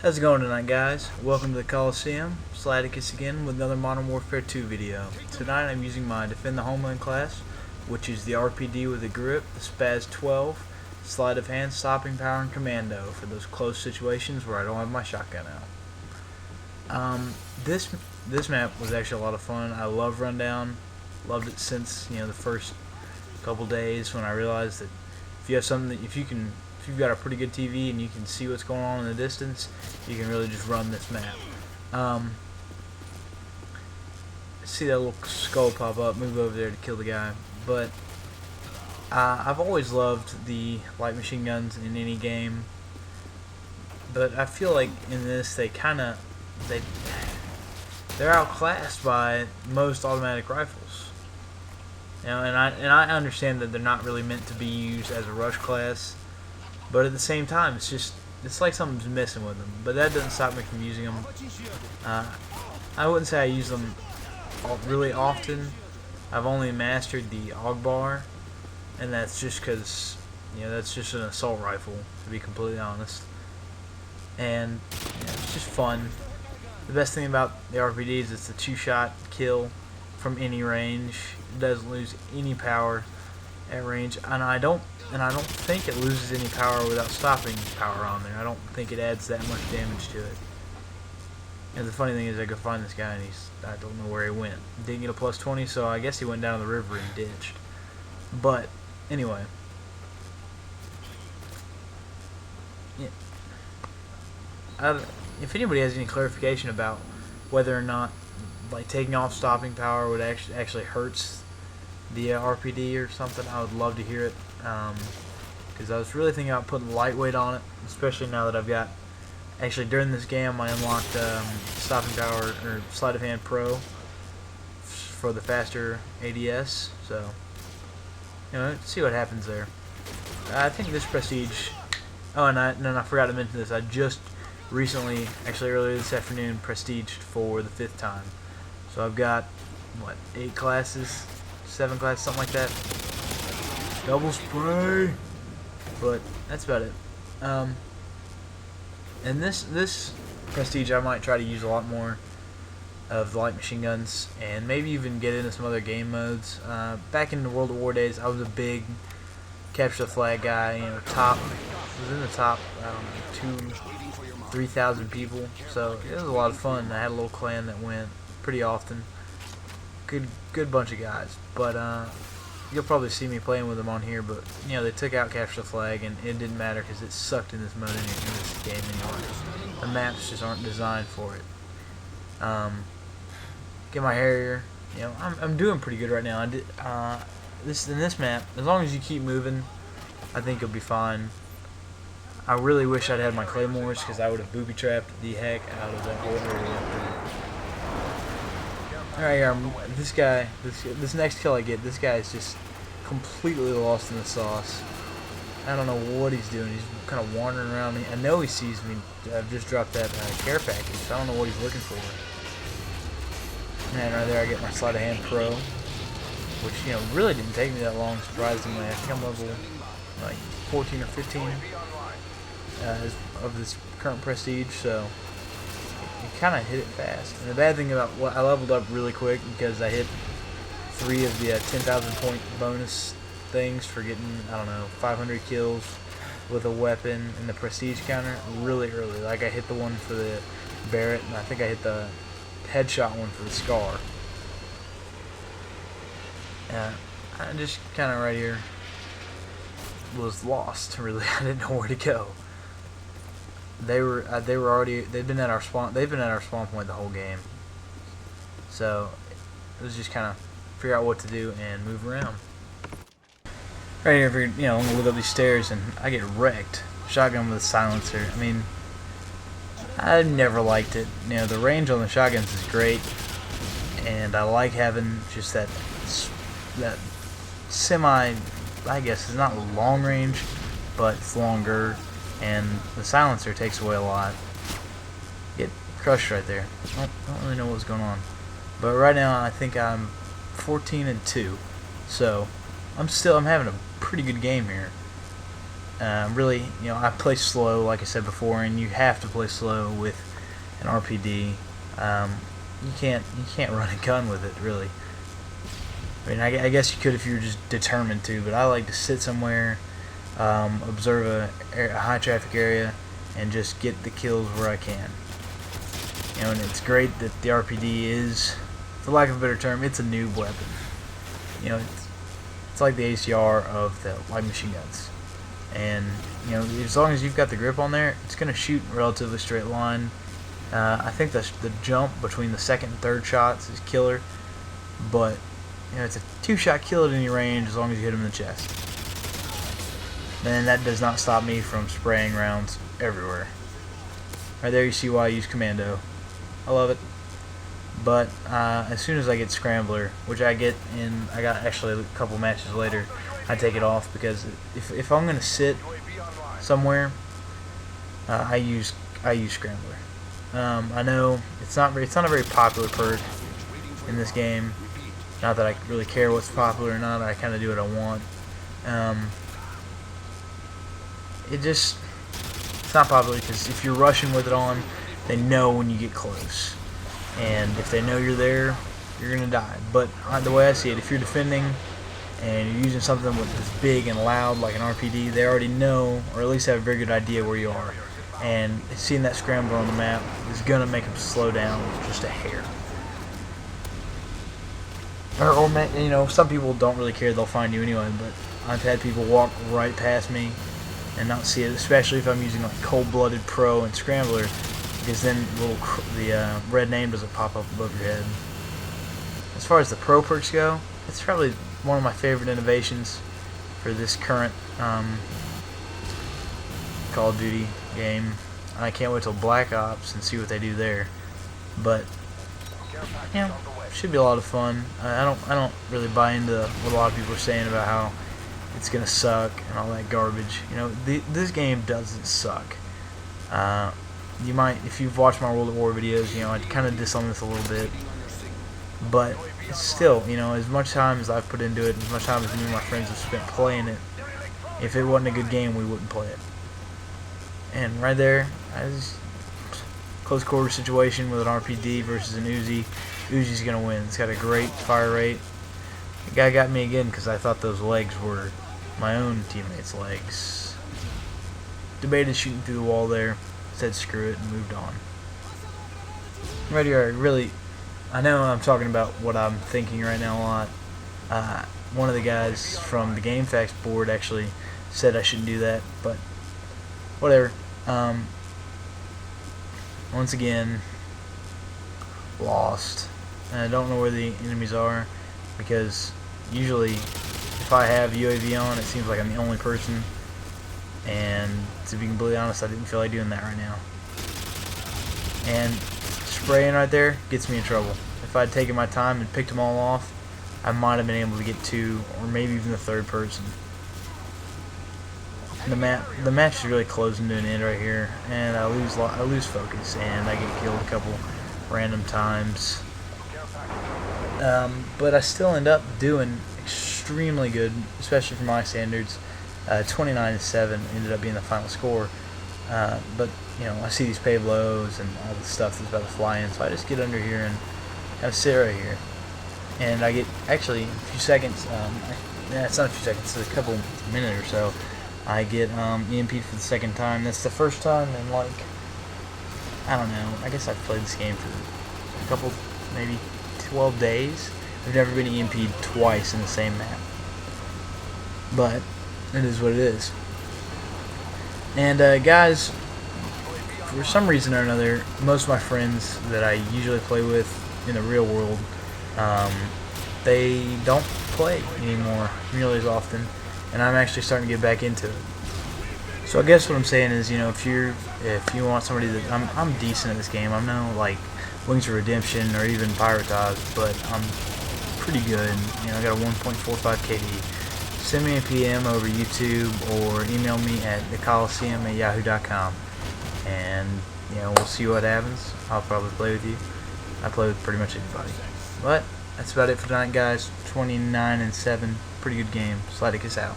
How's it going tonight, guys? Welcome to the Coliseum. Sladicus again with another Modern Warfare 2 video. Tonight I'm using my Defend the Homeland class, which is the RPD with a grip, the Spaz 12, sleight of hand, stopping power, and commando for those close situations where I don't have my shotgun out. This map was actually a lot of fun. I love Rundown. Loved it since the first couple days when I realized that if you have something that if you've got a pretty good TV and you can see what's going on in the distance, you can really just run this map. See that little skull pop up, move over there to kill the guy. But I've always loved the light machine guns in any game, but I feel like in this they're outclassed by most automatic rifles. And I understand that they're not really meant to be used as a rush class. But at the same time, it's like something's missing with them. But that doesn't stop me from using them. I wouldn't say I use them really often. I've only mastered the AUG bar, and that's just because that's just an assault rifle, to be completely honest. And it's just fun. The best thing about the RPD is it's a two-shot kill from any range. It doesn't lose any power at range, and I don't think it loses any power without stopping power on there. I don't think it adds that much damage to it. And the funny thing is, I could find this guy and I don't know where he went. Didn't get a plus 20, so I guess he went down to the river and ditched. But anyway, if anybody has any clarification about whether or not like taking off stopping power would actually hurts the RPD or something, I would love to hear it. Because I was really thinking about putting lightweight on it, especially now that I've got, actually during this game I unlocked stopping power or sleight of hand pro for the faster ADS, so see what happens there. I think this prestige, and I forgot to mention this, I just recently, actually earlier this afternoon, prestiged for the 5th time. So I've got, what, 8 classes, 7 classes, something like that. Double spray, but that's about it. And this prestige I might try to use a lot more of the light machine guns, and maybe even get into some other game modes. Back in the World at War days, I was a big capture the flag guy. Was in the top, I don't know, 3,000 people. So it was a lot of fun. I had a little clan that went pretty often. Good bunch of guys, but you'll probably see me playing with them on here. But they took out capture the flag, and it didn't matter because it sucked in this mode in this game anyway. The maps just aren't designed for it. Get my Harrier. I'm doing pretty good right now. In this map, as long as you keep moving, I think you'll be fine. I really wish I'd had my claymores because I would have booby trapped the heck out of that whole area. Alright, this guy, this next kill I get, this guy is just completely lost in the sauce. I don't know what he's doing. He's kind of wandering around me. I know he sees me. I've just dropped that care package. I don't know what he's looking for. And right there I get my sleight of hand pro, which really didn't take me that long, surprisingly. I think I'm level like 14 or 15 of this current prestige, so you kind of hit it fast. And the bad thing about I leveled up really quick because I hit 3 of the 10,000 point bonus things for getting, I don't know, 500 kills with a weapon in the prestige counter really early. Like I hit the one for the Barrett, and I think I hit the headshot one for the Scar. I just kind of right here was lost, really. I didn't know where to go. They've been at our spawn point the whole game. So it was just kind of figure out what to do and move around. Right here, I'm gonna look up these stairs and I get wrecked. Shotgun with a silencer. I mean, I never liked it. The range on the shotguns is great, and I like having just that semi, I guess it's not long range, but it's longer. And the silencer takes away a lot. Get crushed right there. I don't really know what's going on. But right now I think I'm 14-2. So I'm having a pretty good game here. Really, I play slow, like I said before, and you have to play slow with an RPD. You can't run a gun with it, really. I mean, I guess you could if you were just determined to, but I like to sit somewhere, observe a high traffic area, and just get the kills where I can. And it's great that the RPD is, for lack of a better term, it's a noob weapon. It's like the ACR of the light machine guns. And, as long as you've got the grip on there, it's going to shoot in a relatively straight line. I think the jump between the second and third shots is killer. But, it's a 2-shot kill at any range as long as you hit him in the chest. And that does not stop me from spraying rounds everywhere. Right there you see why I use Commando. I love it. But as soon as I get Scrambler, which I got actually a couple matches later, I take it off because if I'm gonna sit somewhere, I use Scrambler. I know it's not a very popular perk in this game. Not that I really care what's popular or not. I kind of do what I want. It's not popular because if you're rushing with it on, they know when you get close. And if they know you're there, you're going to die. But the way I see it, if you're defending and you're using something that's big and loud like an RPD, they already know, or at least have a very good idea where you are. And seeing that scrambler on the map is going to make them slow down just a hair. Or some people don't really care, they'll find you anyway, but I've had people walk right past me and not see it, especially if I'm using like Cold-Blooded Pro and Scrambler, because then the red name doesn't pop up above your head. As far as the Pro perks go, it's probably one of my favorite innovations for this current Call of Duty game. I can't wait till Black Ops and see what they do there. But should be a lot of fun. I don't really buy into what a lot of people are saying about how it's gonna suck and all that garbage. This game doesn't suck. You might, if you've watched my World at War videos, I kind of diss on this a little bit, but it's still, as much time as I've put into it, as much time as me and my friends have spent playing it, if it wasn't a good game, we wouldn't play it. And right there, close quarter situation with an RPD versus an Uzi. Uzi's gonna win. It's got a great fire rate. The guy got me again because I thought those legs were my own teammates' legs. Debated shooting through the wall there. Said screw it and moved on. Right here, I know I'm talking about what I'm thinking right now a lot. One of the guys from the GameFAQs board actually said I shouldn't do that, but whatever. Once again, lost. And I don't know where the enemies are, because usually if I have UAV on, it seems like I'm the only person. And to be completely honest, I didn't feel like doing that right now. And spraying right there gets me in trouble. If I'd taken my time and picked them all off, I might have been able to get 2 or maybe even the 3rd person. The match is really closing to an end right here, and I lose focus, and I get killed a couple random times. But I still end up doing extremely good, especially for my standards. 29-7 ended up being the final score. But I see these payloads and all the stuff that's about to fly in, so I just get under here and have sit right here. And I get, actually, a few seconds, it's not a few seconds, it's a couple minutes or so, I get EMP'd for the second time. That's the first time in, like, I don't know, I guess I've played this game for a couple, maybe 12 days. I've never been EMP'd twice in the same map. But it is what it is. And guys, for some reason or another, most of my friends that I usually play with in the real world, they don't play anymore nearly as often, and I'm actually starting to get back into it. So I guess what I'm saying is, if you want somebody that I'm decent at this game. I'm no like Wings of Redemption or even Pyrotized, but I'm pretty good. I got a 1.45 KD. Send me a PM over YouTube or email me at thecoliseum@yahoo.com, and we'll see what happens. I'll probably play with you. I play with pretty much anybody. But that's about it for tonight, guys. 29-7, pretty good game. Sladicus out.